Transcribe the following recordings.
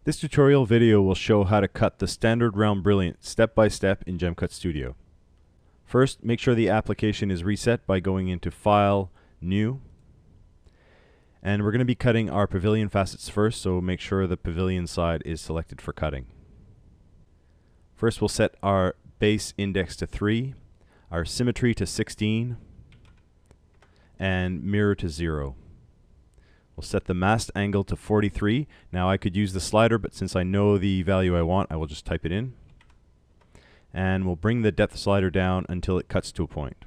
This tutorial video will show how to cut the standard round brilliant step by step in GemCut Studio. First, make sure the application is reset by going into File, New. And we're going to be cutting our pavilion facets first, so make sure the pavilion side is selected for cutting. First, we'll set our base index to 3, our symmetry to 16, and mirror to 0. We'll set the mast angle to 43. Now I could use the slider, but since I know the value I want, I will just type it in. And we'll bring the depth slider down until it cuts to a point.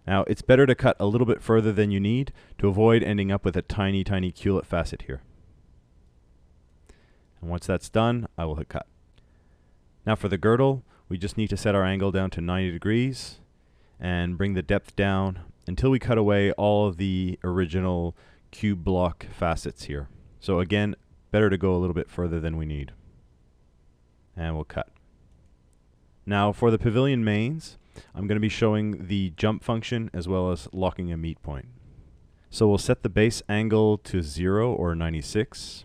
Now it's better to cut a little bit further than you need to avoid ending up with a tiny culet facet here. And once that's done, I will hit cut. Now for the girdle, we just need to set our angle down to 90 degrees and bring the depth down until we cut away all of the original cube block facets here. So again, better to go a little bit further than we need. And we'll cut. Now for the pavilion mains, I'm going to be showing the jump function as well as locking a meet point. So we'll set the base angle to 0 or 96,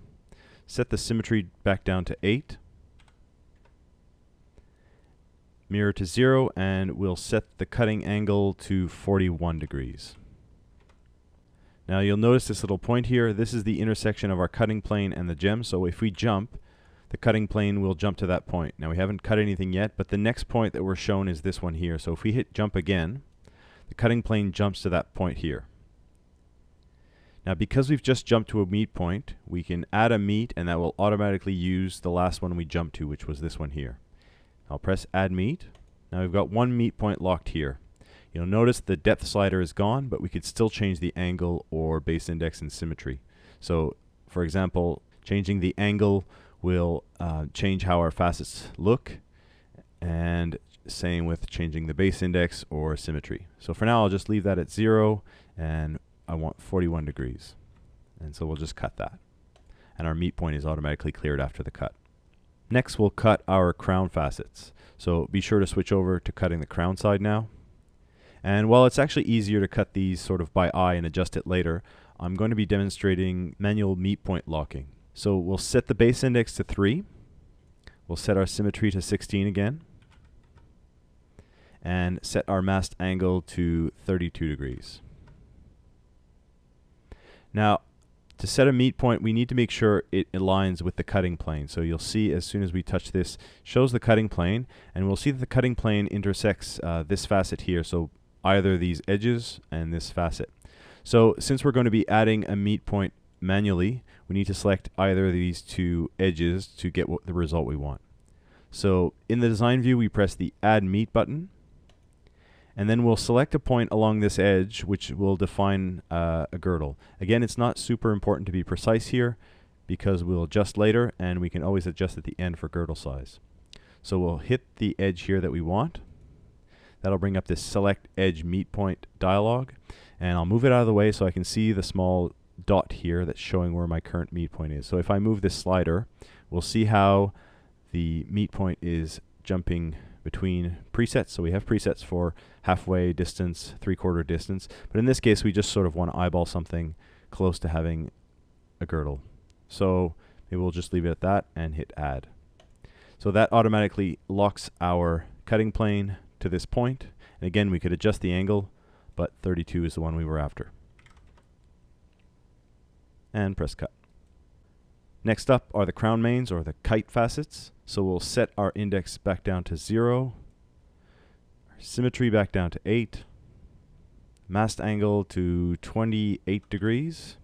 set the symmetry back down to 8, mirror to 0, and we'll set the cutting angle to 41 degrees. Now you'll notice this little point here. This is the intersection of our cutting plane and the gem, so if we jump, the cutting plane will jump to that point. Now we haven't cut anything yet, but the next point that we're shown is this one here. So if we hit jump again, the cutting plane jumps to that point here. Now because we've just jumped to a meet point, we can add a meet and that will automatically use the last one we jumped to, which was this one here. I'll press add meet. Now we've got one meet point locked here. You'll notice the depth slider is gone, but we could still change the angle or base index and symmetry. So for example, changing the angle will change how our facets look, and same with changing the base index or symmetry. So for now I'll just leave that at 0 and I want 41 degrees. And so we'll just cut that. And our meet point is automatically cleared after the cut. Next we'll cut our crown facets. So be sure to switch over to cutting the crown side now. And while it's actually easier to cut these sort of by eye and adjust it later, I'm going to be demonstrating manual meet point locking. So we'll set the base index to 3. We'll set our symmetry to 16 again. And set our mast angle to 32 degrees. Now, to set a meet point, we need to make sure it aligns with the cutting plane. So you'll see as soon as we touch this, shows the cutting plane, and we'll see that the cutting plane intersects this facet here. So either these edges and this facet. So since we're going to be adding a meet point manually, we need to select either of these two edges to get the result we want. So in the design view, we press the add meet button, and then we'll select a point along this edge which will define a girdle. Again, it's not super important to be precise here because we'll adjust later, and we can always adjust at the end for girdle size. So we'll hit the edge here that we want. That'll bring up this select edge meet point dialog, and I'll move it out of the way so I can see the small dot here that's showing where my current meet point is. So if I move this slider, we'll see how the meet point is jumping between presets. So we have presets for halfway distance, 3/4 distance, but in this case we just sort of want to eyeball something close to having a girdle. So maybe we'll just leave it at that and hit add. So that automatically locks our cutting plane to this point, and again we could adjust the angle, but 32 is the one we were after. And press cut. Next up are the crown mains, or the kite facets. So we'll set our index back down to 0, our symmetry back down to 8, mast angle to 28 degrees,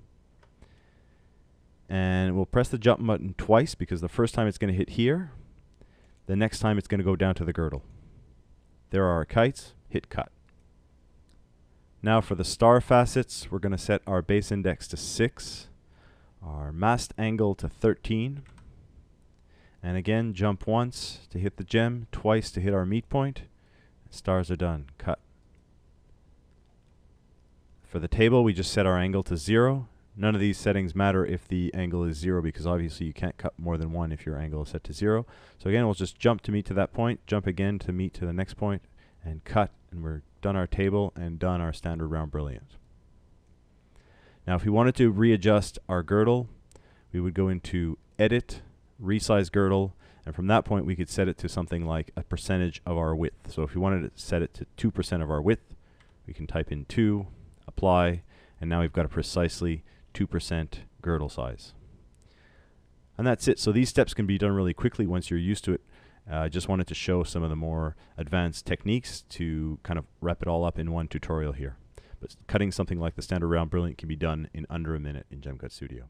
and we'll press the jump button twice because the first time it's going to hit here, the next time it's going to go down to the girdle. There are our kites, hit cut. Now for the star facets, we're going to set our base index to 6, our mast angle to 13, and again jump once to hit the gem, twice to hit our meet point. Stars are done. Cut. For the table, we just set our angle to 0. None of these settings matter if the angle is 0 because obviously you can't cut more than one if your angle is set to 0. So again, we'll just jump to meet to that point, jump again to meet to the next point, and cut, and we're done our table and done our standard round brilliant. Now if we wanted to readjust our girdle, we would go into Edit, Resize Girdle, and from that point we could set it to something like a percentage of our width. So if we wanted to set it to 2% of our width, we can type in 2, apply, and now we've got a precisely 2% girdle size. And that's it. So these steps can be done really quickly once you're used to it. I just wanted to show some of the more advanced techniques to kind of wrap it all up in one tutorial here. But cutting something like the standard round brilliant can be done in under a minute in GemCut Studio.